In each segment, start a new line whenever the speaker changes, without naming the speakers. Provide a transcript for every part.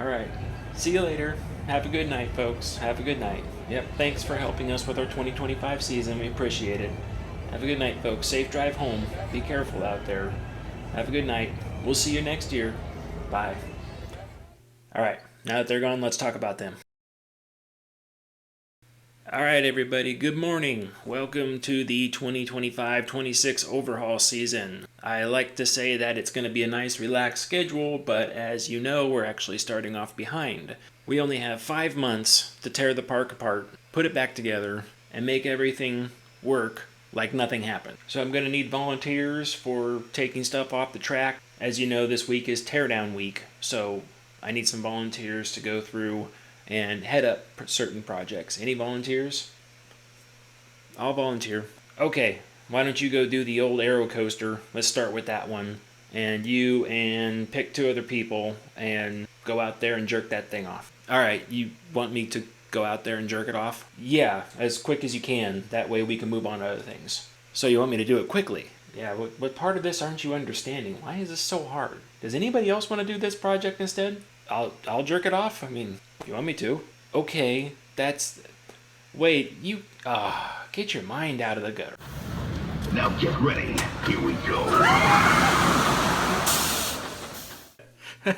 All right. See you later. Have a good night, folks. Have a good night. Yep. Thanks for helping us with our 2025 season. We appreciate it. Have a good night, folks. Safe drive home. Be careful out there. Have a good night. We'll see you next year. Bye. All right. Now that they're gone, let's talk about them. All right, everybody, good morning. Welcome to the 2025-26 overhaul season. I like to say that it's going to be a nice, relaxed schedule, but as you know, we're actually starting off behind. We only have 5 months to tear the park apart, put it back together, and make everything work like nothing happened. So I'm going to need volunteers for taking stuff off the track. As you know, this week is teardown week, so I need some volunteers to go through and head up certain projects. Any volunteers? I'll volunteer. Okay, why don't you go do the old aero coaster? Let's start with that one. And you and pick 2 other people and go out there and jerk that thing off. All right, you want me to go out there and jerk it off? Yeah, as quick as you can. That way we can move on to other things. So you want me to do it quickly? Yeah, what part of this aren't you understanding? Why is this so hard? Does anybody else want to do this project instead? I'll jerk it off. I mean, you want me to? Okay, that's... Wait, you... get your mind out of the gutter.
Now get ready. Here we go.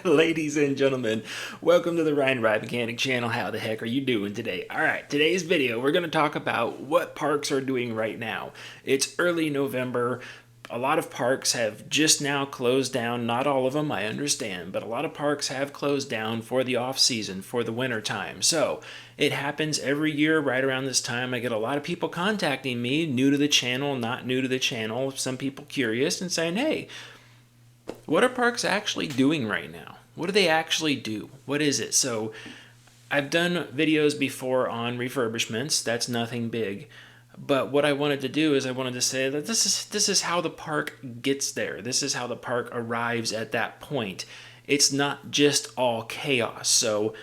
Ladies and gentlemen, welcome to the Ryan Ride Mechanic channel. How the heck are you doing today? Alright, today's video, we're going to talk about what parks are doing right now. It's early November. A lot of parks have just now closed down. Not all of them, I understand, but a lot of parks have closed down for the off season, for the winter time. So it happens every year right around this time. I get a lot of people contacting me, new to the channel, not new to the channel, some people curious and saying, hey, what are parks actually doing right now? What do they actually do? What is it? So I've done videos before on refurbishments. That's nothing big. But what I wanted to do is I wanted to say that this is how the park gets there. This is how the park arrives at that point. It's not just all chaos. So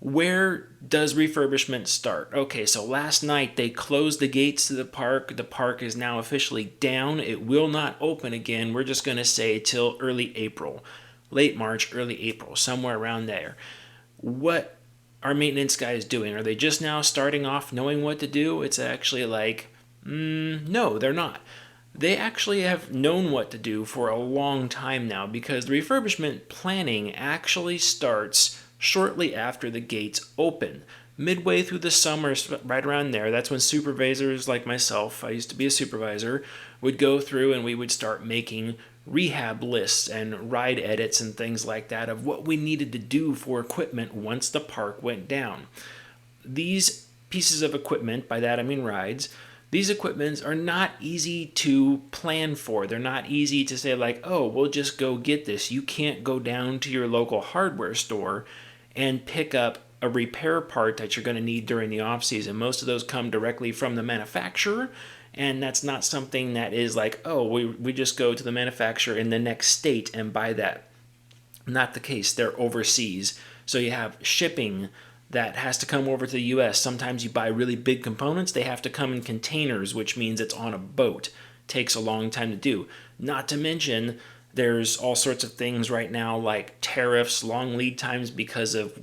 where does refurbishment start? Okay, so last night they closed the gates to the park. The park is now officially down. It will not open again. We're just going to say till early April. Late March, early April, somewhere around there. What are maintenance guys doing? Are they just now starting off knowing what to do? It's actually like, no, they're not. They actually have known what to do for a long time now because the refurbishment planning actually starts shortly after the gates open. Midway through the summer, right around there, that's when supervisors like myself, I used to be a supervisor, would go through and we would start making rehab lists and ride edits and things like that of what we needed to do for equipment once the park went down. These pieces of equipment, by that I mean rides, these equipments are not easy to plan for. They're not easy to say like, oh, we'll just go get this. You can't go down to your local hardware store and pick up a repair part that you're going to need during the off season. Most of those come directly from the manufacturer, and that's not something that is like, oh, we just go to the manufacturer in the next state and buy that. Not the case. They're overseas. So you have shipping that has to come over to the US. Sometimes you buy really big components. They have to come in containers, which means it's on a boat. Takes a long time to do. Not to mention, there's all sorts of things right now like tariffs, long lead times because of,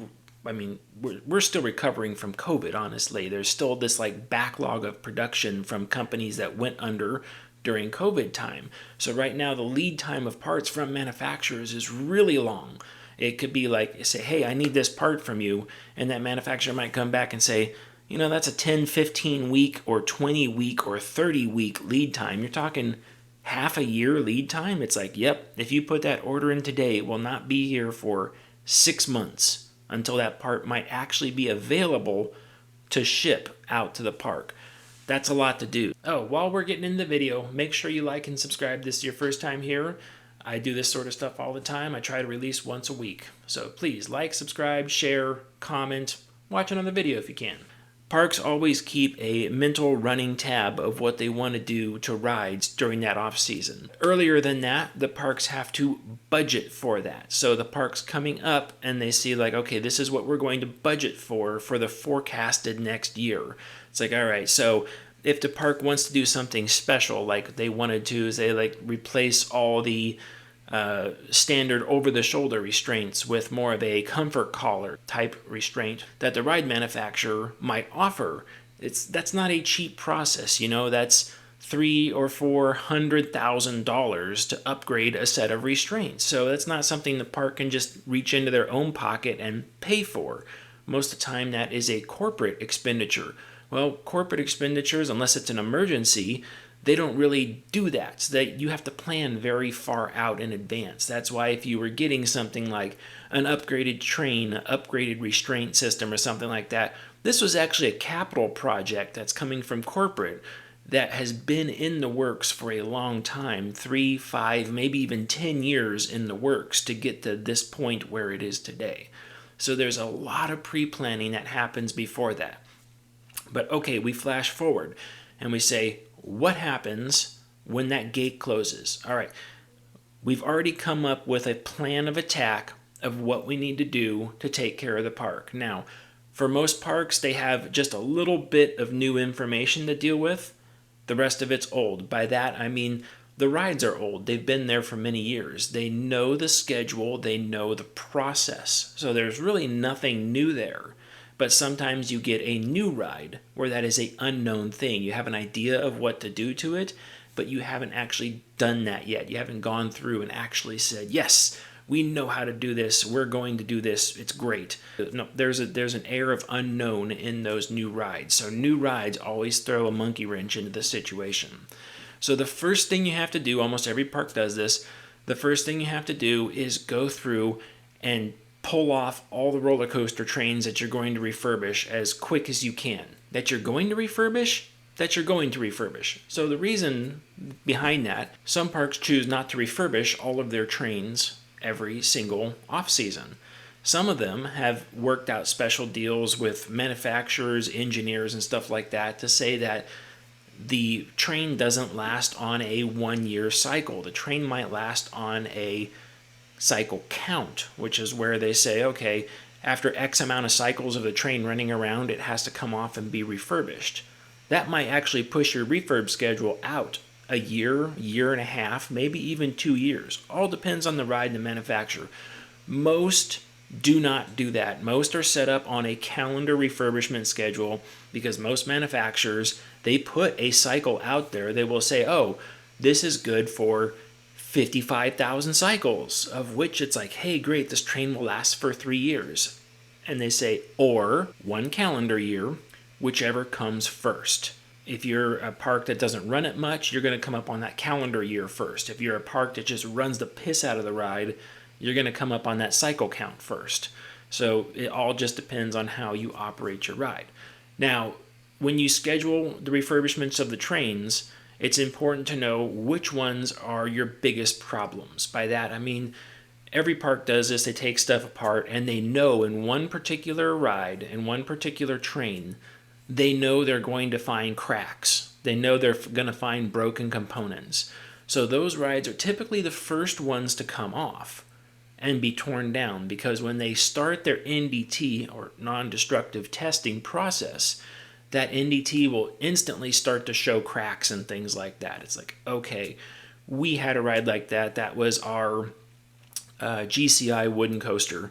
I mean, we're still recovering from COVID, honestly. There's still this like backlog of production from companies that went under during COVID time. So right now the lead time of parts from manufacturers is really long. It could be like, say, hey, I need this part from you, and that manufacturer might come back and say, you know, that's a 10, 15 week or 20 week or 30 week lead time. You're talking half a year lead time. It's like, yep, if you put that order in today, it will not be here for 6 months until that part might actually be available to ship out to the park. That's a lot to do. Oh, while we're getting in the video, make sure you like and subscribe. This is your first time here. I do this sort of stuff all the time. I try to release once a week. So please like, subscribe, share, comment, watch another video if you can. Parks always keep a mental running tab of what they want to do to rides during that off season. Earlier than that, the parks have to budget for that. So the park's coming up and they see like, okay, this is what we're going to budget for the forecasted next year. It's like, all right, so if the park wants to do something special, like they wanted to, say like replace all the standard over-the-shoulder restraints with more of a comfort collar type restraint that the ride manufacturer might offer. That's not a cheap process, that's $300,000 or $400,000 to upgrade a set of restraints. So that's not something the park can just reach into their own pocket and pay for. Most of the time that is a corporate expenditure. Well, corporate expenditures, unless it's an emergency, they don't really do that. So that you have to plan very far out in advance. That's why if you were getting something like an upgraded train, an upgraded restraint system or something like that, this was actually a capital project that's coming from corporate that has been in the works for a long time, 3, 5, maybe even 10 years in the works to get to this point where it is today. So there's a lot of pre-planning that happens before that. But okay, we flash forward and we say, what happens when that gate closes? All right, we've already come up with a plan of attack of what we need to do to take care of the park. Now, for most parks, they have just a little bit of new information to deal with. The rest of it's old. By that, I mean the rides are old. They've been there for many years. They know the schedule. They know the process. So there's really nothing new there. But sometimes you get a new ride where that is an unknown thing. You have an idea of what to do to it, but you haven't actually done that yet. You haven't gone through and actually said, yes, we know how to do this. We're going to do this. It's great. No, there's an air of unknown in those new rides. So new rides always throw a monkey wrench into the situation. So the first thing you have to do, almost every park does this, the first thing you have to do is go through and pull off all the roller coaster trains that you're going to refurbish as quick as you can. That you're going to refurbish, that you're going to refurbish. So the reason behind that, some parks choose not to refurbish all of their trains every single off-season. Some of them have worked out special deals with manufacturers, engineers, and stuff like that to say that the train doesn't last on a 1-year cycle. The train might last on a cycle count, which is where they say, okay, after X amount of cycles of the train running around, it has to come off and be refurbished. That might actually push your refurb schedule out a year, year and a half, maybe even 2 years. All depends on the ride and the manufacturer. Most do not do that. Most are set up on a calendar refurbishment schedule because most manufacturers, they put a cycle out there. They will say, oh, this is good for 55,000 cycles, of which it's like, hey, great, this train will last for 3 years. And they say, or 1 calendar year, whichever comes first. If you're a park that doesn't run it much, you're going to come up on that calendar year first. If you're a park that just runs the piss out of the ride, you're going to come up on that cycle count first. So it all just depends on how you operate your ride. Now, when you schedule the refurbishments of the trains, it's important to know which ones are your biggest problems. By that, I mean, every park does this. They take stuff apart and they know in one particular ride, in one particular train, they know they're going to find cracks. They know they're going to find broken components. So those rides are typically the first ones to come off and be torn down because when they start their NDT or non-destructive testing process, that NDT will instantly start to show cracks and things like that. It's like, okay, we had a ride like that. That was our GCI wooden coaster.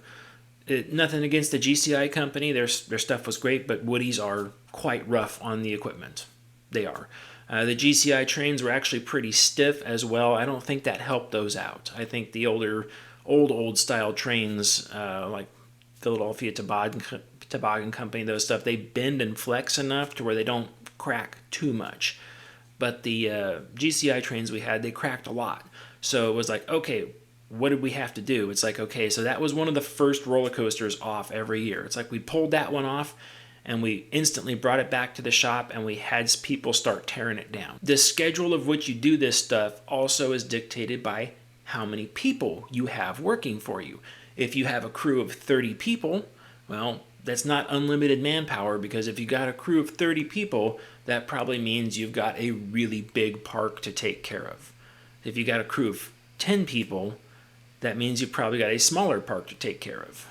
Nothing against the GCI company. Their stuff was great, but Woodies are quite rough on the equipment. They are. The GCI trains were actually pretty stiff as well. I don't think that helped those out. I think the old style trains like Philadelphia Toboggan Company, those stuff, they bend and flex enough to where they don't crack too much. But the GCI trains we had, they cracked a lot. So it was like, okay, what did we have to do? It's like, okay, so that was one of the first roller coasters off every year. It's like we pulled that one off and we instantly brought it back to the shop and we had people start tearing it down. The schedule of which you do this stuff also is dictated by how many people you have working for you. If you have a crew of 30 people, well, that's not unlimited manpower because if you got a crew of 30 people, that probably means you've got a really big park to take care of. If you got a crew of 10 people, that means you've probably got a smaller park to take care of.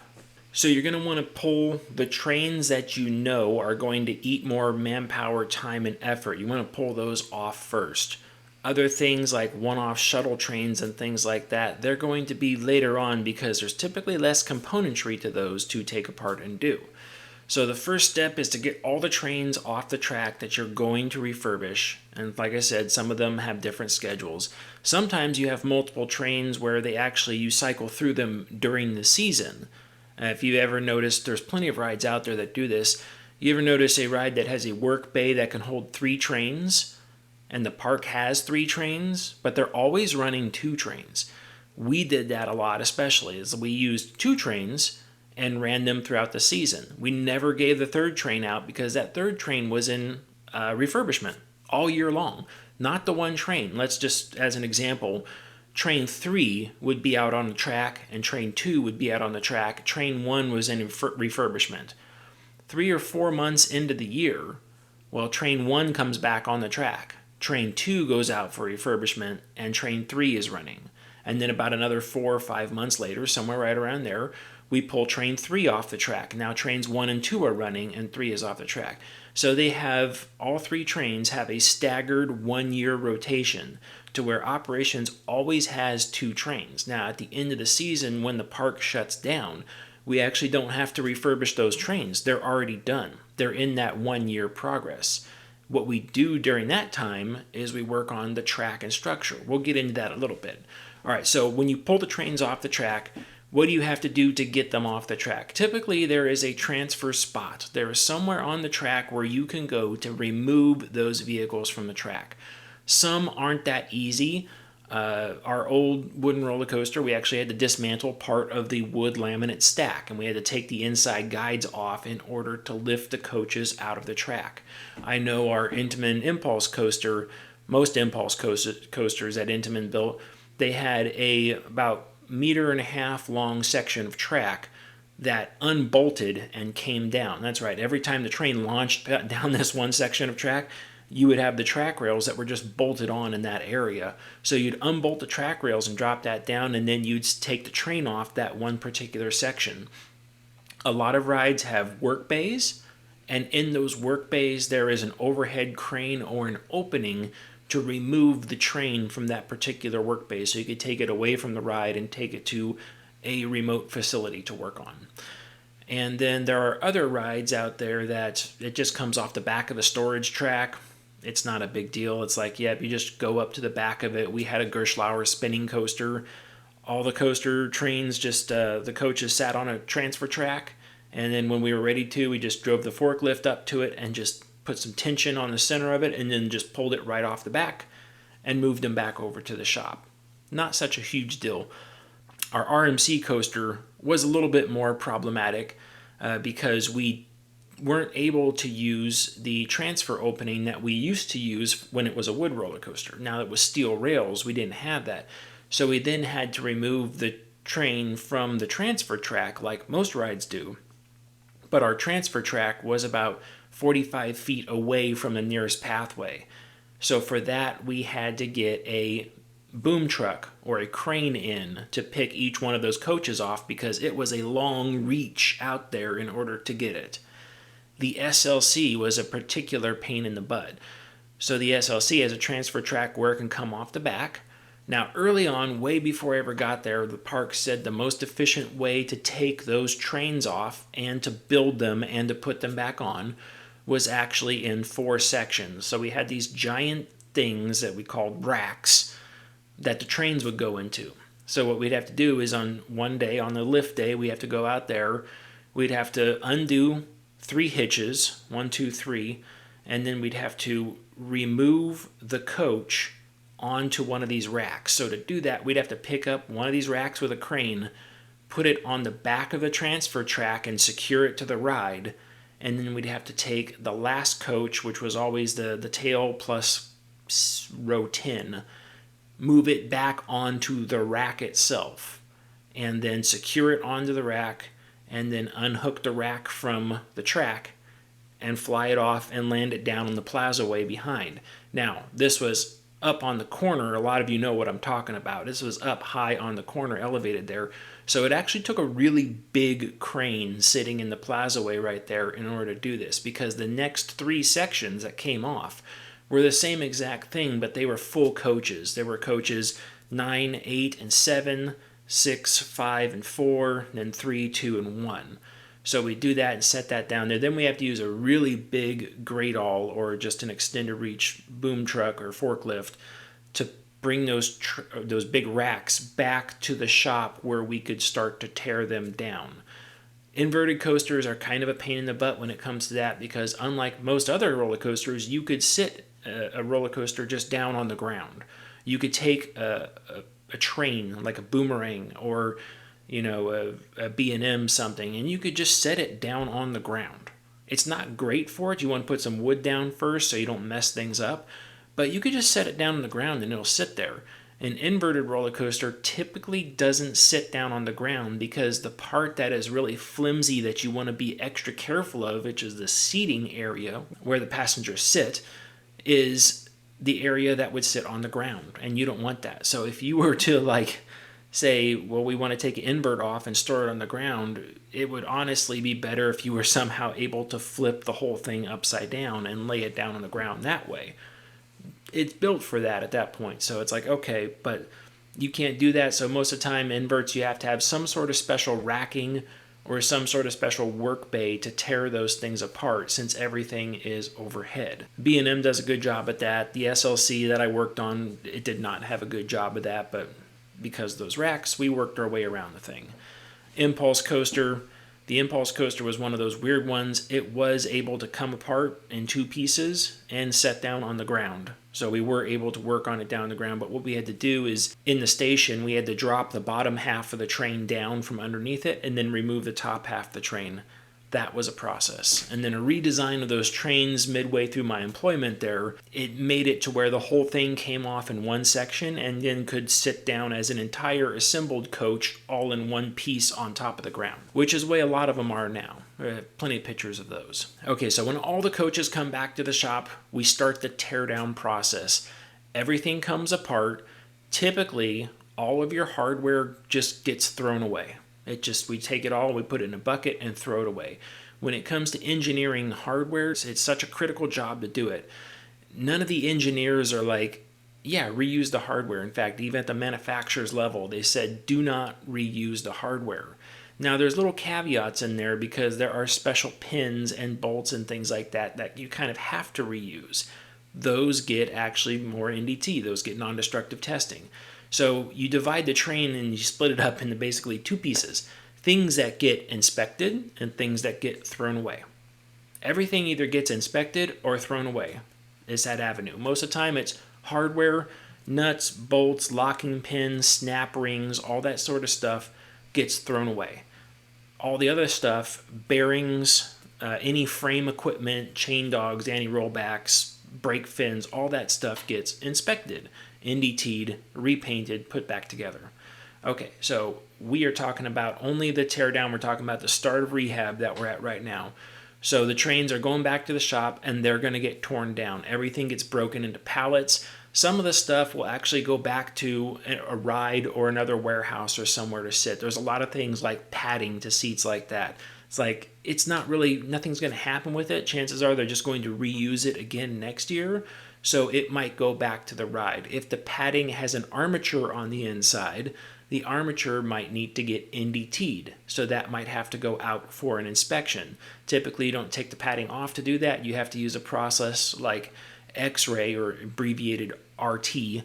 So you're going to want to pull the trains that you know are going to eat more manpower, time, and effort. You want to pull those off first. Other things like one-off shuttle trains and things like that, they're going to be later on because there's typically less componentry to those to take apart and do. So the first step is to get all the trains off the track that you're going to refurbish. And like I said, some of them have different schedules. Sometimes you have multiple trains where you cycle through them during the season. If you ever noticed, there's plenty of rides out there that do this. You ever notice a ride that has a work bay that can hold 3 trains? And the park has 3 trains, but they're always running 2 trains. We did that a lot, especially as we used 2 trains and ran them throughout the season. We never gave the 3rd train out because that 3rd train was in refurbishment all year long. Not the one train. Let's just, as an example, train 3 would be out on the track and train 2 would be out on the track. Train 1 was in refurbishment. 3 or 4 months into the year, well, train 1 comes back on the track. Train 2 goes out for refurbishment and train 3 is running. And then about another 4 or 5 months later, somewhere right around there, we pull train 3 off the track. Now trains 1 and 2 are running and 3 is off the track. So all 3 trains have a staggered 1-year rotation to where operations always has 2 trains. Now at the end of the season when the park shuts down, we actually don't have to refurbish those trains. They're already done. They're in that 1-year progress. What we do during that time is we work on the track and structure. We'll get into that a little bit. All right, so when you pull the trains off the track, what do you have to do to get them off the track? Typically, there is a transfer spot. There is somewhere on the track where you can go to remove those vehicles from the track. Some aren't that easy. Our old wooden roller coaster, we actually had to dismantle part of the wood laminate stack, and we had to take the inside guides off in order to lift the coaches out of the track. I know our Intamin Impulse coaster, most Impulse coasters that Intamin built, they had about 1.5 meter long section of track that unbolted and came down. That's right, every time the train launched down this one section of track, you would have the track rails that were just bolted on in that area. So you'd unbolt the track rails and drop that down, and then you'd take the train off that one particular section. A lot of rides have work bays, and in those work bays there is an overhead crane or an opening to remove the train from that particular work bay so you could take it away from the ride and take it to a remote facility to work on. And then there are other rides out there that it just comes off the back of the storage track. It's not a big deal. It's like, yeah, you just go up to the back of it. We had a Gerschlauer spinning coaster. All the coaster trains, the coaches sat on a transfer track. And then when we were ready to, we just drove the forklift up to it and just put some tension on the center of it and then just pulled it right off the back and moved them back over to the shop. Not such a huge deal. Our RMC coaster was a little bit more problematic because we weren't able to use the transfer opening that we used to use when it was a wood roller coaster. Now it was steel rails, we didn't have that. So we then had to remove the train from the transfer track like most rides do. But our transfer track was about 45 feet away from the nearest pathway. So for that, we had to get a boom truck or a crane in to pick each one of those coaches off because it was a long reach out there in order to get it. The SLC was a particular pain in the butt. So the SLC has a transfer track where it can come off the back. Now, early on, way before I ever got there, the park said the most efficient way to take those trains off and to build them and to put them back on was actually in 4 sections. So we had these giant things that we called racks that the trains would go into. So what we'd have to do is on one day, on the lift day, we have to go out there, we'd have to undo 3 hitches, 1, 2, 3, and then we'd have to remove the coach onto one of these racks. So to do that, we'd have to pick up one of these racks with a crane, put it on the back of the transfer track and secure it to the ride, and then we'd have to take the last coach, which was always the tail plus row 10, move it back onto the rack itself, and then secure it onto the rack, and then unhook the rack from the track and fly it off and land it down on the plaza way behind. Now, this was up on the corner. A lot of you know what I'm talking about. This was up high on the corner, elevated there. So it actually took a really big crane sitting in the plaza way right there in order to do this, because the next 3 sections that came off were the same exact thing, but they were full coaches. There were coaches 9, 8, and 7, 6, 5, and 4, and then 3, 2, and 1. So we do that and set that down there. Then we have to use a really big great all or just an extended reach boom truck or forklift to bring those big racks back to the shop where we could start to tear them down. Inverted coasters are kind of a pain in the butt when it comes to that because unlike most other roller coasters, you could sit a roller coaster just down on the ground. You could take a train like a boomerang or a B&M something, and you could just set it down on the ground. It's not great for it. You want to put some wood down first so you don't mess things up, but you could just set it down on the ground and it'll sit there. An inverted roller coaster typically doesn't sit down on the ground because the part that is really flimsy that you want to be extra careful of, which is the seating area where the passengers sit, is the area that would sit on the ground, and you don't want that. So if you were to say, well, we want to take an invert off and store it on the ground, it would honestly be better if you were somehow able to flip the whole thing upside down and lay it down on the ground that way. It's built for that at that point. So it's okay, but you can't do that. So most of the time, inverts, you have to have some sort of special racking or some sort of special work bay to tear those things apart since everything is overhead. B&M does a good job at that. The SLC that I worked on, it did not have a good job of that, but because of those racks, we worked our way around the thing. Impulse coaster. The Impulse coaster was one of those weird ones. It was able to come apart in 2 pieces and set down on the ground. So we were able to work on it down on the ground, but what we had to do is, in the station, we had to drop the bottom half of the train down from underneath it and then remove the top half of the train. That was a process. And then a redesign of those trains midway through my employment there, it made it to where the whole thing came off in one section and then could sit down as an entire assembled coach all in one piece on top of the ground, which is the way a lot of them are now. Plenty of pictures of those. Okay, so when all the coaches come back to the shop, we start the tear down process. Everything comes apart. Typically, all of your hardware just gets thrown away. We take it all, we put it in a bucket and throw it away. When it comes to engineering hardware, it's such a critical job to do it. None of the engineers are reuse the hardware. In fact, even at the manufacturer's level, they said, do not reuse the hardware. Now, there's little caveats in there because there are special pins and bolts and things like that you kind of have to reuse. Those get actually more NDT. Those get non-destructive testing. So you divide the train and you split it up into basically 2 pieces. Things that get inspected and things that get thrown away. Everything either gets inspected or thrown away. It's that avenue. Most of the time it's hardware, nuts, bolts, locking pins, snap rings, all that sort of stuff gets thrown away. All the other stuff, bearings, any frame equipment, chain dogs, anti-rollbacks, brake fins, all that stuff gets inspected, NDT'd, repainted, put back together. Okay, so we are talking about only the teardown. We're talking about the start of rehab that we're at right now. So the trains are going back to the shop and they're going to get torn down. Everything gets broken into pallets. Some of the stuff will actually go back to a ride or another warehouse or somewhere to sit. There's a lot of things like padding to seats like that. It's nothing's going to happen with it. Chances are they're just going to reuse it again next year. So it might go back to the ride. If the padding has an armature on the inside, the armature might need to get NDT'd. So that might have to go out for an inspection. Typically, you don't take the padding off to do that. You have to use a process like X-ray or abbreviated RT,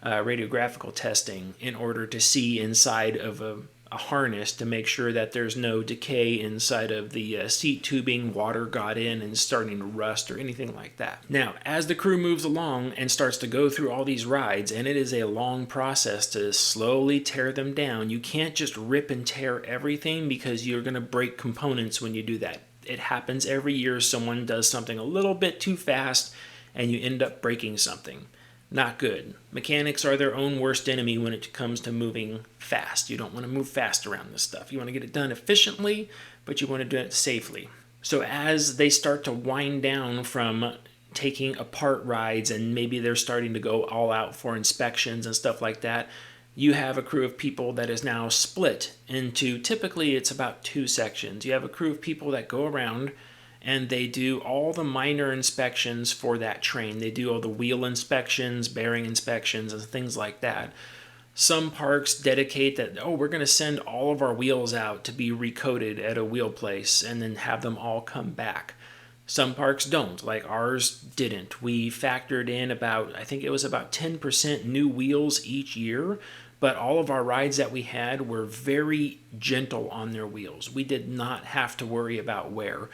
radiographical testing, in order to see inside of a harness to make sure that there's no decay inside of the seat tubing, water got in and starting to rust or anything like that. Now, as the crew moves along and starts to go through all these rides, and it is a long process to slowly tear them down, you can't just rip and tear everything because you're going to break components when you do that. It happens every year. Someone does something a little bit too fast and you end up breaking something. Not good. Mechanics are their own worst enemy when it comes to moving fast. You don't want to move fast around this stuff. You want to get it done efficiently, but you want to do it safely. So as they start to wind down from taking apart rides and maybe they're starting to go all out for inspections and stuff like that, you have a crew of people that is now split into, typically it's about 2 sections. You have a crew of people that go around and they do all the minor inspections for that train. They do all the wheel inspections, bearing inspections, and things like that. Some parks dedicate that, oh, we're going to send all of our wheels out to be recoated at a wheel place and then have them all come back. Some parks don't, like ours didn't. We factored in about, I think it was about 10% new wheels each year, but all of our rides that we had were very gentle on their wheels. We did not have to worry about wear.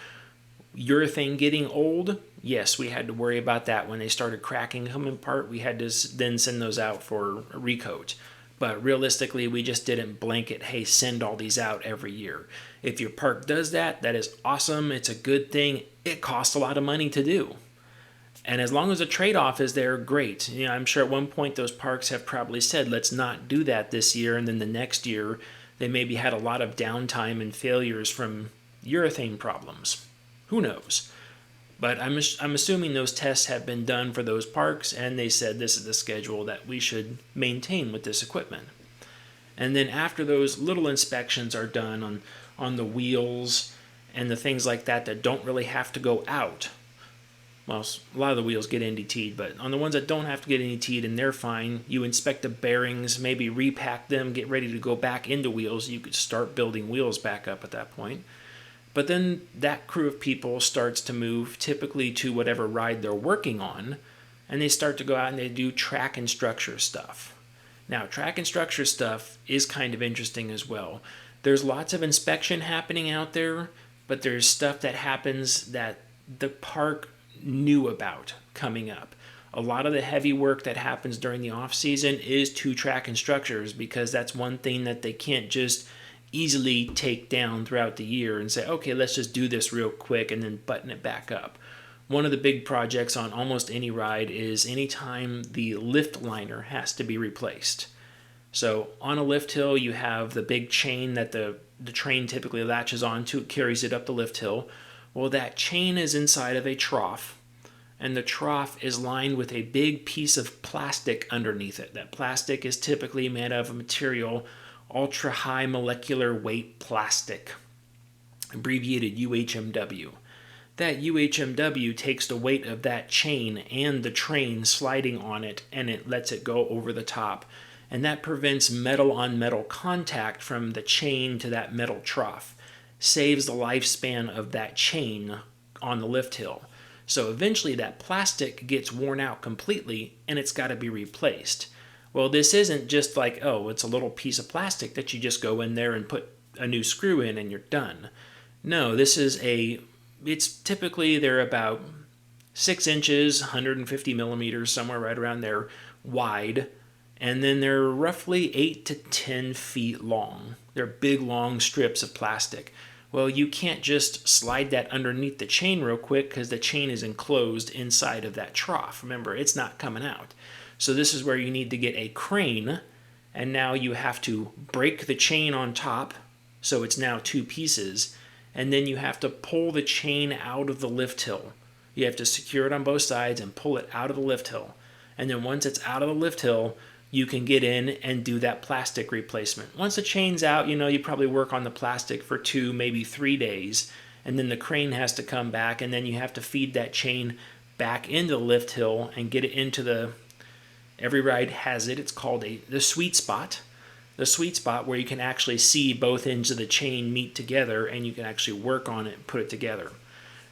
Urethane getting old, yes, we had to worry about that. When they started cracking them apart, we had to then send those out for a recoat. But realistically, we just didn't blanket, hey, send all these out every year. If your park does that, that is awesome. It's a good thing. It costs a lot of money to do. And as long as the trade-off is there, great. You know, I'm sure at one point those parks have probably said, let's not do that this year. And then the next year, they maybe had a lot of downtime and failures from urethane problems. Who knows? But I'm assuming those tests have been done for those parks, and they said this is the schedule that we should maintain with this equipment. And then after those little inspections are done on the wheels and the things like that that don't really have to go out, well, a lot of the wheels get NDT'd, but on the ones that don't have to get NDT'd and they're fine, you inspect the bearings, maybe repack them, get ready to go back into wheels. You could start building wheels back up at that point. But then that crew of people starts to move typically to whatever ride they're working on, and they start to go out and they do track and structure stuff. Now, track and structure stuff is kind of interesting as well. There's lots of inspection happening out there, but there's stuff that happens that the park knew about coming up. A lot of the heavy work that happens during the off season is to track and structures, because that's one thing that they can't just easily take down throughout the year and say, okay, let's just do this real quick and then button it back up. One of the big projects on almost any ride is anytime the lift liner has to be replaced. So on a lift hill, you have the big chain that the train typically latches onto. It carries it up the lift hill. Well, that chain is inside of a trough, and the trough is lined with a big piece of plastic underneath it. That plastic is typically made of a material ultra high molecular weight plastic, abbreviated UHMW. That UHMW takes the weight of that chain and the train sliding on it, and it lets it go over the top. And that prevents metal on metal contact from the chain to that metal trough. Saves the lifespan of that chain on the lift hill. So eventually that plastic gets worn out completely and it's got to be replaced. Well, this isn't just like, oh, it's a little piece of plastic that you just go in there and put a new screw in and you're done. No, it's typically they're about 6 inches, 150 millimeters, somewhere right around there, wide. And then they're roughly 8 to 10 feet long. They're big, long strips of plastic. Well, you can't just slide that underneath the chain real quick because the chain is enclosed inside of that trough. Remember, it's not coming out. So this is where you need to get a crane, and now you have to break the chain on top, so it's now 2 pieces, and then you have to pull the chain out of the lift hill. You have to secure it on both sides and pull it out of the lift hill. And then once it's out of the lift hill, you can get in and do that plastic replacement. Once the chain's out, you probably work on the plastic for 2, maybe 3 days, and then the crane has to come back, and then you have to feed that chain back into the lift hill and get it into every ride has it. It's called the sweet spot. The sweet spot where you can actually see both ends of the chain meet together and you can actually work on it and put it together.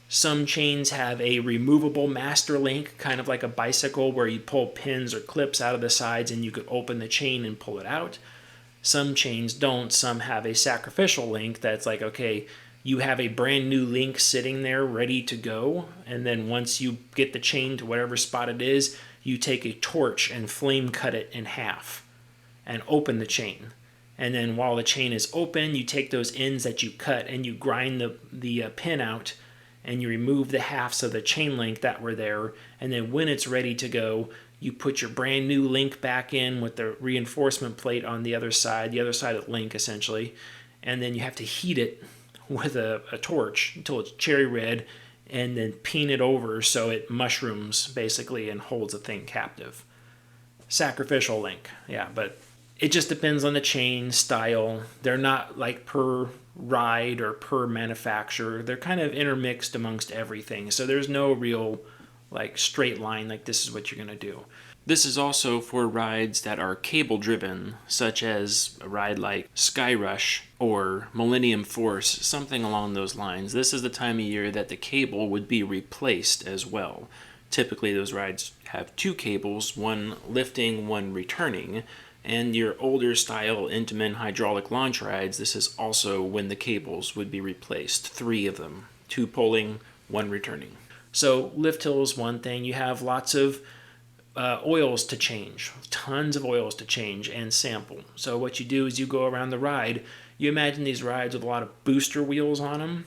Some chains have a removable master link, kind of like a bicycle where you pull pins or clips out of the sides and you could open the chain and pull it out. Some chains don't. Some have a sacrificial link that's like, okay, you have a brand new link sitting there ready to go, and then once you get the chain to whatever spot it is, you take a torch and flame cut it in half and open the chain. And then while the chain is open, you take those ends that you cut and you grind the pin out, and you remove the halves of the chain link that were there. And then when it's ready to go, you put your brand new link back in with the reinforcement plate on the other side of the link essentially. And then you have to heat it with a torch until it's cherry red, and then peen it over so it mushrooms basically and holds the thing captive. Sacrificial link, yeah, but It just depends on the chain style. They're not like per ride or per manufacturer. They're kind of intermixed amongst everything. So there's no real like straight line like this is what you're going to do. This is also for rides that are cable driven, such as a ride like Sky Rush or Millennium Force, something along those lines. This is the time of year that the cable would be replaced as well. Typically those rides have two cables, one lifting, one returning. And your older style Intamin hydraulic launch rides, this is also when the cables would be replaced. 3 of them, 2 pulling, 1 returning. So lift hill is one thing. You have lots of oils to change, tons of oils to change and sample. So what you do is you go around the ride. You imagine these rides with a lot of booster wheels on them.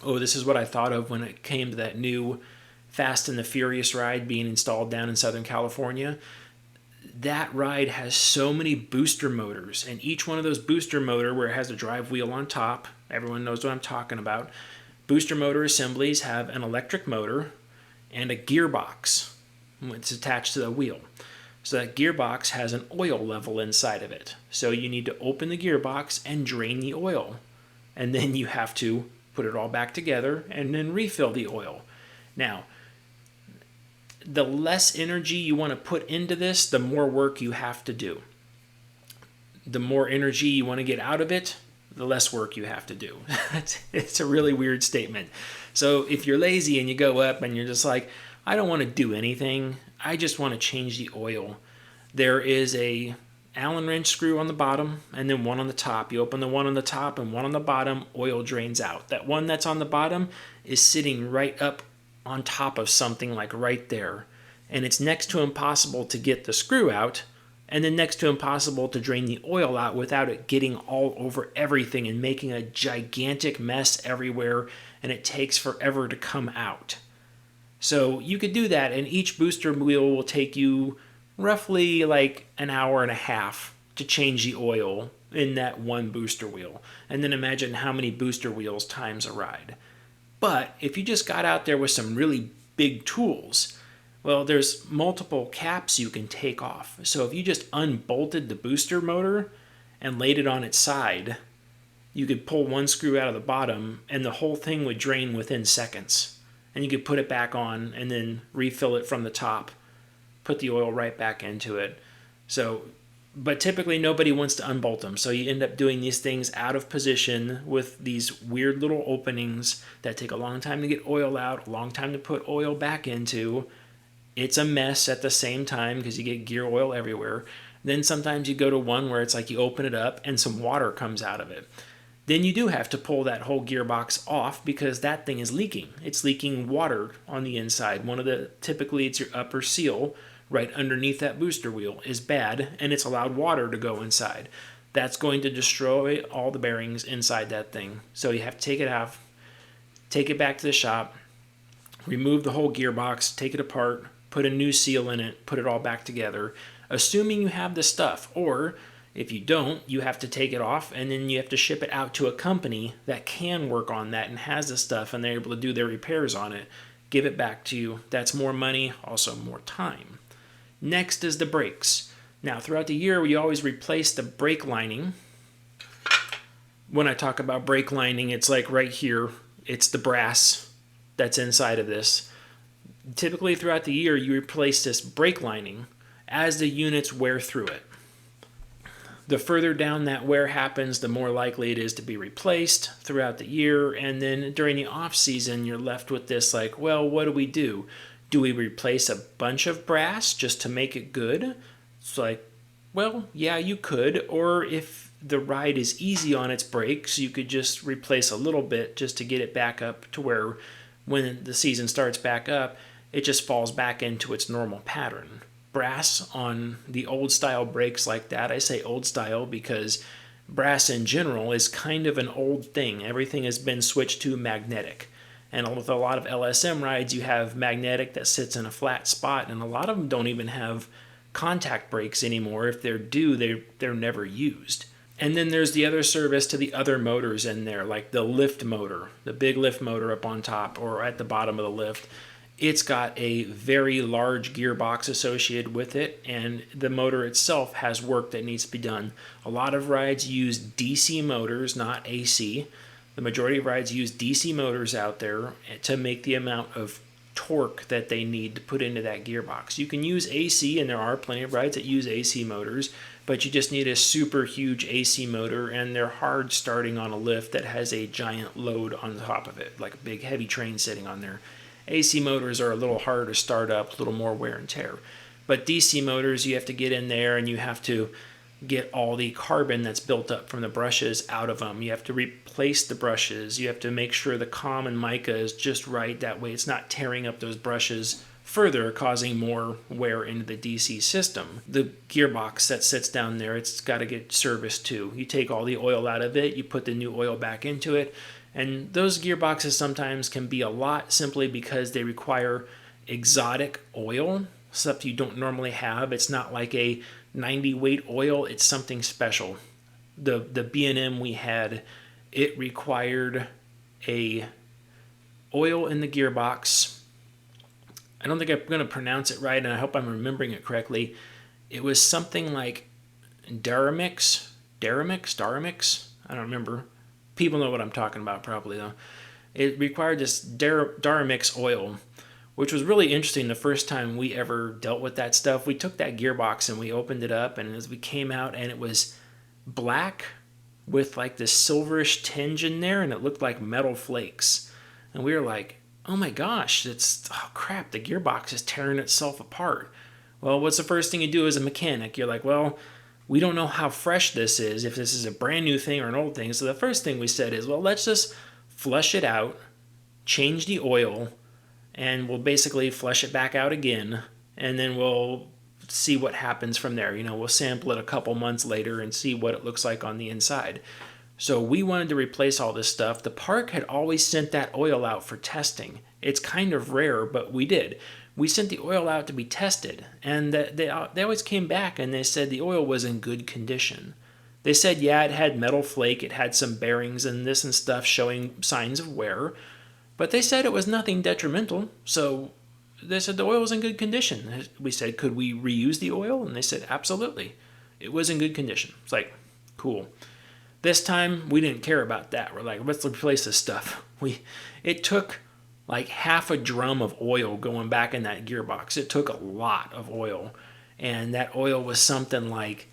Oh, this is what I thought of when it came to that new Fast and the Furious ride being installed down in Southern California. That ride has so many booster motors, and each one of those booster motor where it has a drive wheel on top, everyone knows what I'm talking about. Booster motor assemblies have an electric motor and a gearbox. It's attached to the wheel. So that gearbox has an oil level inside of it. So you need to open the gearbox and drain the oil. And then you have to put it all back together and then refill the oil. Now, the less energy you want to put into this, the more work you have to do. The more energy you want to get out of it, the less work you have to do. It's a really weird statement. So if you're lazy and you go up and you're just like, I don't want to do anything, I just want to change the oil. There is a Allen wrench screw on the bottom and then one on the top. You open the one on the top and one on the bottom, oil drains out. That one that's on the bottom is sitting right up on top of something like right there. And it's next to impossible to get the screw out, and then next to impossible to drain the oil out without it getting all over everything and making a gigantic mess everywhere, and it takes forever to come out. So you could do that, and each booster wheel will take you roughly like an hour and a half to change the oil in that one booster wheel. And then imagine how many booster wheels times a ride. But if you just got out there with some really big tools, well, there's multiple caps you can take off. So if you just unbolted the booster motor and laid it on its side, you could pull one screw out of the bottom and the whole thing would drain within seconds. And you could put it back on and then refill it from the top, put the oil right back into it. But typically nobody wants to unbolt them. So you end up doing these things out of position with these weird little openings that take a long time to get oil out, a long time to put oil back into. It's a mess at the same time because you get gear oil everywhere. Then sometimes you go to one where it's like you open it up and some water comes out of it. Then you do have to pull that whole gearbox off because that thing is leaking. It's leaking water on the inside. Typically it's your upper seal right underneath that booster wheel is bad, and it's allowed water to go inside. That's going to destroy all the bearings inside that thing. So you have to take it off, take it back to the shop, remove the whole gearbox, take it apart, put a new seal in it, put it all back together, assuming you have the stuff. Or if you don't, you have to take it off and then you have to ship it out to a company that can work on that and has the stuff and they're able to do their repairs on it, give it back to you. That's more money, also more time. Next is the brakes. Now, throughout the year, we always replace the brake lining. When I talk about brake lining, it's like right here. It's the brass that's inside of this. Typically, throughout the year, you replace this brake lining as the units wear through it. The further down that wear happens, the more likely it is to be replaced throughout the year. And then during the off season, you're left with this like, well, what do? Do we replace a bunch of brass just to make it good? It's like, well, yeah, you could. Or if the ride is easy on its brakes, you could just replace a little bit just to get it back up to where when the season starts back up, it just falls back into its normal pattern. Brass on the old style brakes like that, I say old style because brass in general is kind of an old thing. Everything has been switched to magnetic. And with a lot of LSM rides, you have magnetic that sits in a flat spot, and a lot of them don't even have contact brakes anymore. If they're due, they're never used. And then there's the other service to the other motors in there, like the lift motor, the big lift motor up on top or at the bottom of the lift. It's got a very large gearbox associated with it, and the motor itself has work that needs to be done. A lot of rides use DC motors, not AC. The majority of rides use DC motors out there to make the amount of torque that they need to put into that gearbox. You can use AC, and there are plenty of rides that use AC motors, but you just need a super huge AC motor, and they're hard starting on a lift that has a giant load on top of it, like a big heavy train sitting on there. AC motors are a little harder to start up, a little more wear and tear. But DC motors, you have to get in there and you have to get all the carbon that's built up from the brushes out of them. You have to replace the brushes. You have to make sure the common mica is just right. That way it's not tearing up those brushes further, causing more wear into the DC system. The gearbox that sits down there, it's got to get serviced too. You take all the oil out of it, you put the new oil back into it, and those gearboxes sometimes can be a lot simply because they require exotic oil, stuff you don't normally have. It's not like a 90 weight oil, it's something special. The B&M we had, it required a oil in the gearbox. I don't think I'm going to pronounce it right, and I hope I'm remembering it correctly. It was something like Daramix. I don't remember. People know what I'm talking about probably though. It required this Daramix oil, which was really interesting the first time we ever dealt with that stuff. We took that gearbox and we opened it up, and as we came out, and it was black with like this silverish tinge in there, and it looked like metal flakes. And we were like, oh my gosh, oh crap, the gearbox is tearing itself apart. Well, what's the first thing you do as a mechanic? You're like, well, we don't know how fresh this is, if this is a brand new thing or an old thing. So the first thing we said is, well, let's just flush it out, change the oil, and we'll basically flush it back out again, and then we'll see what happens from there. We'll sample it a couple months later and see what it looks like on the inside. So we wanted to replace all this stuff. The park had always sent that oil out for testing. It's kind of rare, but we did. We sent the oil out to be tested, and they always came back and they said the oil was in good condition. They said, yeah, it had metal flake, it had some bearings and this and stuff showing signs of wear, but they said it was nothing detrimental. So they said the oil was in good condition. We said, could we reuse the oil? And they said, absolutely. It was in good condition. It's like, cool. This time, we didn't care about that. We're like, let's replace this stuff. It took like half a drum of oil going back in that gearbox. It took a lot of oil. And that oil was something like,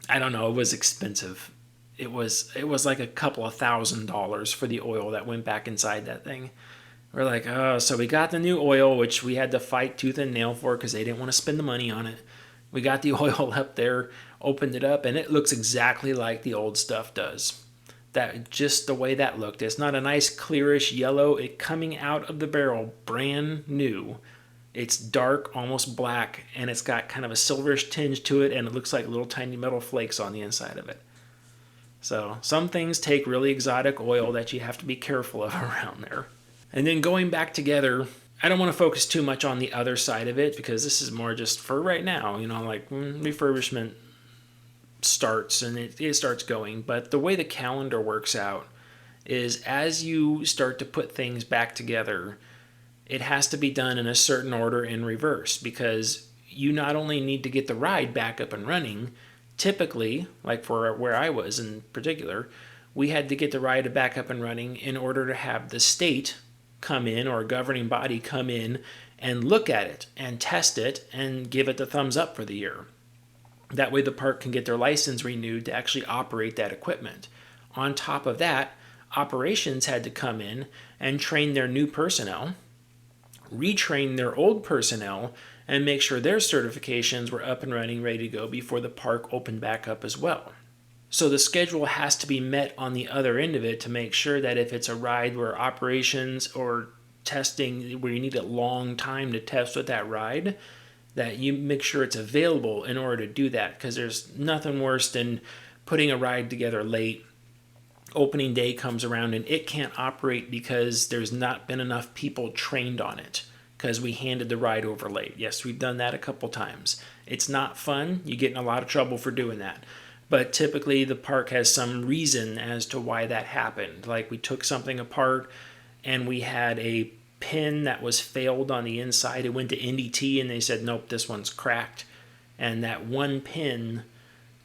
I don't know, it was expensive. It was like a couple of $1,000s for the oil that went back inside that thing. We're like, oh, so we got the new oil, which we had to fight tooth and nail for because they didn't want to spend the money on it. We got the oil up there, opened it up, and it looks exactly like the old stuff does. That just the way that looked. It's not a nice clearish yellow. It coming out of the barrel, brand new. It's dark, almost black, and it's got kind of a silverish tinge to it, and it looks like little tiny metal flakes on the inside of it. So some things take really exotic oil that you have to be careful of around there. And then going back together, I don't want to focus too much on the other side of it because this is more just for right now, like refurbishment starts and it starts going. But the way the calendar works out is as you start to put things back together, it has to be done in a certain order in reverse because you not only need to get the ride back up and running, typically, like for where I was in particular, we had to get the ride back up and running in order to have the state come in or a governing body come in and look at it and test it and give it the thumbs up for the year. That way the park can get their license renewed to actually operate that equipment. On top of that, operations had to come in and train their new personnel, retrain their old personnel, and make sure their certifications were up and running, ready to go before the park opened back up as well. So the schedule has to be met on the other end of it to make sure that if it's a ride where operations or testing, where you need a long time to test with that ride, that you make sure it's available in order to do that, because there's nothing worse than putting a ride together late. Opening day comes around and it can't operate because there's not been enough people trained on it because we handed the ride over late. Yes, we've done that a couple times. It's not fun. You get in a lot of trouble for doing that. But typically the park has some reason as to why that happened. Like we took something apart and we had a pin that was failed on the inside. It went to NDT and they said, nope, this one's cracked. And that one pin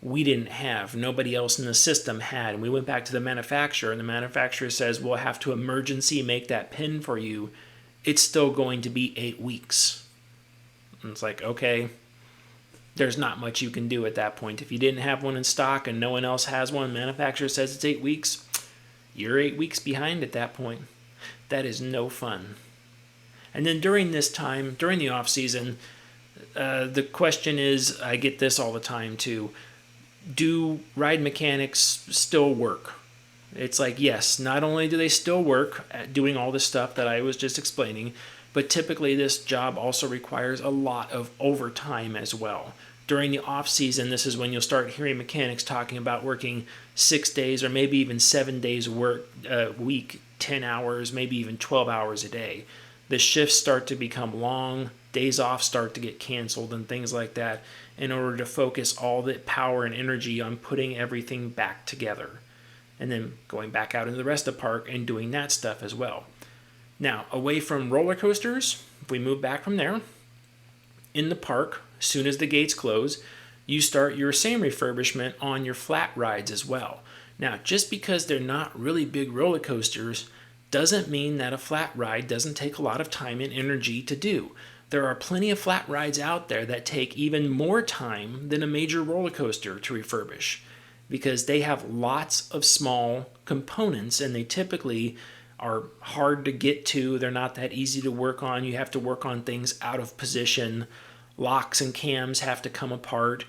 we didn't have. Nobody else in the system had. And we went back to the manufacturer, and the manufacturer says, we'll have to emergency make that pin for you. It's still going to be 8 weeks. And it's like, okay, there's not much you can do at that point. If you didn't have one in stock and no one else has one, the manufacturer says it's 8 weeks, you're 8 weeks behind at that point. That is no fun. And then during this time, during the off season, the question is, I get this all the time too, do ride mechanics still work? It's like, yes, not only do they still work at doing all this stuff that I was just explaining, but typically this job also requires a lot of overtime as well. During the off season, this is when you'll start hearing mechanics talking about working 6 days or maybe even 7 days work a week, 10 hours, maybe even 12 hours a day. The shifts start to become long, days off start to get canceled and things like that, in order to focus all the power and energy on putting everything back together. And then going back out into the rest of the park and doing that stuff as well. Now, away from roller coasters, if we move back from there, in the park, as soon as the gates close, you start your same refurbishment on your flat rides as well. Now, just because they're not really big roller coasters doesn't mean that a flat ride doesn't take a lot of time and energy to do. There are plenty of flat rides out there that take even more time than a major roller coaster to refurbish, because they have lots of small components and they typically are hard to get to. They're not that easy to work on. You have to work on things out of position. Locks and cams have to come apart.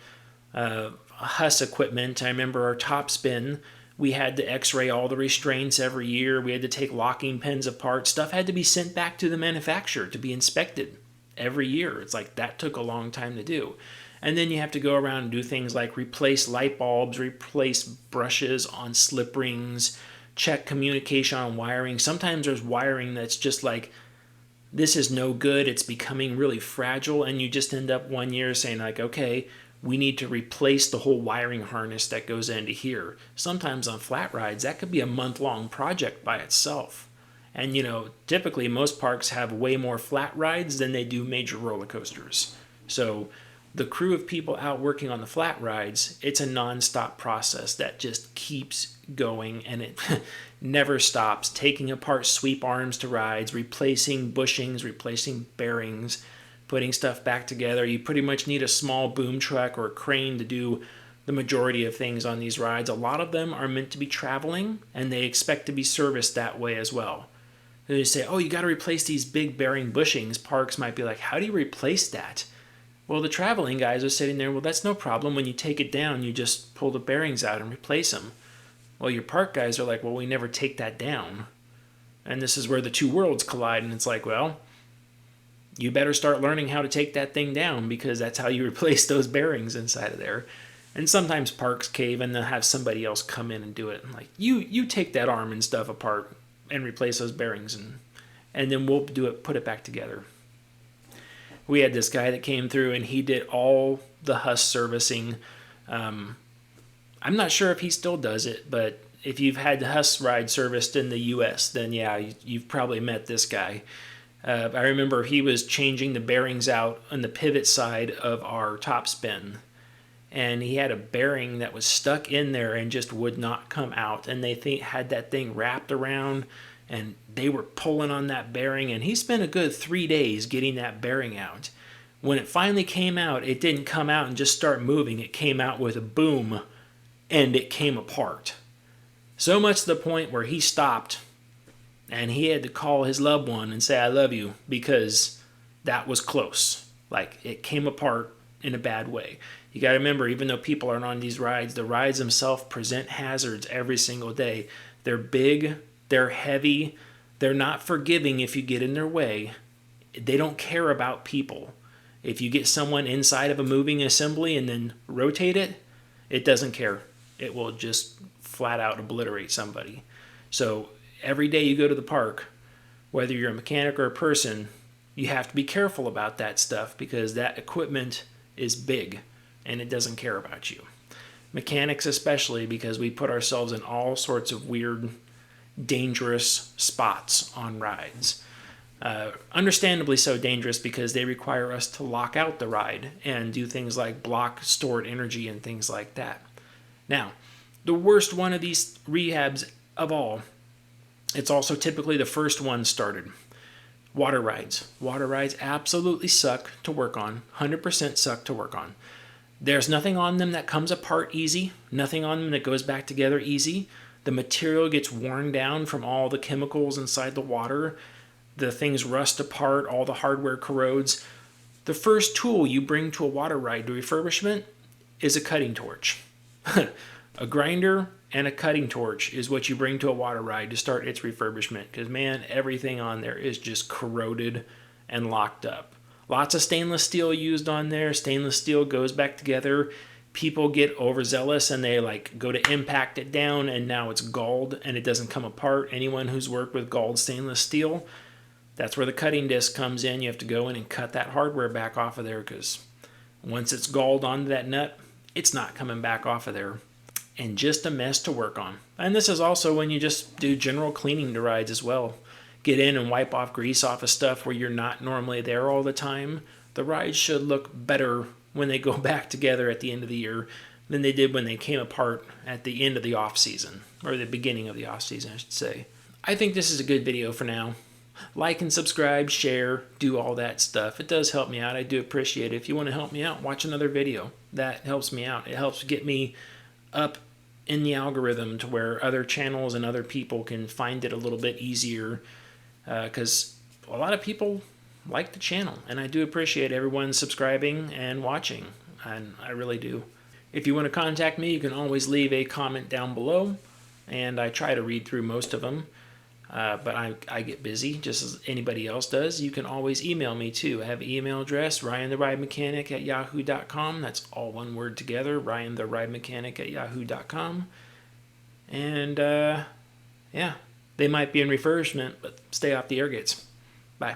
Huss equipment, I remember our top spin, we had to x-ray all the restraints every year. We had to take locking pins apart. Stuff had to be sent back to the manufacturer to be inspected every year. It's like that took a long time to do. And then you have to go around and do things like replace light bulbs, replace brushes on slip rings, check communication on wiring. Sometimes there's wiring that's just like, this is no good, it's becoming really fragile, and you just end up one year saying like, okay, we need to replace the whole wiring harness that goes into here. Sometimes on flat rides, that could be a month-long project by itself. And typically most parks have way more flat rides than they do major roller coasters. So the crew of people out working on the flat rides, it's a non-stop process that just keeps going, and it never stops. Taking apart sweep arms to rides, replacing bushings, replacing bearings, putting stuff back together. You pretty much need a small boom truck or a crane to do the majority of things on these rides. A lot of them are meant to be traveling, and they expect to be serviced that way as well. They say, oh, you got to replace these big bearing bushings. Parks might be like, how do you replace that? Well, the traveling guys are sitting there, well, that's no problem. When you take it down, you just pull the bearings out and replace them. Well, your park guys are like, well, we never take that down. And this is where the two worlds collide, and it's like, well, you better start learning how to take that thing down, because that's how you replace those bearings inside of there. And sometimes parks cave and they'll have somebody else come in and do it. Like, you take that arm and stuff apart and replace those bearings, and then we'll do it, put it back together. We had this guy that came through and he did all the Huss servicing. I'm not sure if he still does it, but if you've had the Huss ride serviced in the U.S., then yeah, you've probably met this guy. I remember he was changing the bearings out on the pivot side of our top spin, and he had a bearing that was stuck in there and just would not come out, and they had that thing wrapped around, and they were pulling on that bearing, and he spent a good 3 days getting that bearing out. When it finally came out, it didn't come out and just start moving. It came out with a boom, and it came apart. So much to the point where he stopped, and he had to call his loved one and say, I love you, because that was close. Like, it came apart in a bad way. You got to remember, even though people aren't on these rides, the rides themselves present hazards every single day. They're big, they're heavy, they're not forgiving if you get in their way. They don't care about people. If you get someone inside of a moving assembly and then rotate it, it doesn't care. It will just flat out obliterate somebody. So every day you go to the park, whether you're a mechanic or a person, you have to be careful about that stuff, because that equipment is big and it doesn't care about you. Mechanics especially, because we put ourselves in all sorts of weird, dangerous spots on rides. Understandably so dangerous because they require us to lock out the ride and do things like block stored energy and things like that. Now, the worst one of these rehabs of all, it's also typically the first one started. Water rides. Water rides absolutely suck to work on. 100% suck to work on. There's nothing on them that comes apart easy. Nothing on them that goes back together easy. The material gets worn down from all the chemicals inside the water. The things rust apart. All the hardware corrodes. The first tool you bring to a water ride to refurbishment is a cutting torch. A grinder and a cutting torch is what you bring to a water ride to start its refurbishment, because man, everything on there is just corroded and locked up. Lots of stainless steel used on there. Stainless steel goes back together. People get overzealous and they like go to impact it down, and now it's galled and it doesn't come apart. Anyone who's worked with galled stainless steel, that's where the cutting disc comes in. You have to go in and cut that hardware back off of there, because once it's galled onto that nut, it's not coming back off of there. And just a mess to work on. And this is also when you just do general cleaning to rides as well. Get in and wipe off grease off of stuff where you're not normally there all the time. The rides should look better when they go back together at the end of the year than they did when they came apart at the end of the off season, or the beginning of the off season, I should say. I think this is a good video for now. Like and subscribe, share, do all that stuff. It does help me out. I do appreciate it. If you want to help me out, watch another video. That helps me out. It helps get me up in the algorithm to where other channels and other people can find it a little bit easier, because a lot of people like the channel, and I do appreciate everyone subscribing and watching, and I really do. If you want to contact me, you can always leave a comment down below, and I try to read through most of them. But I get busy just as anybody else does. You can always email me too. I have an email address, ryantheridemechanic@yahoo.com. That's all one word together, ryantheridemechanic@yahoo.com. And yeah, they might be in refurbishment, but stay off the air gates. Bye.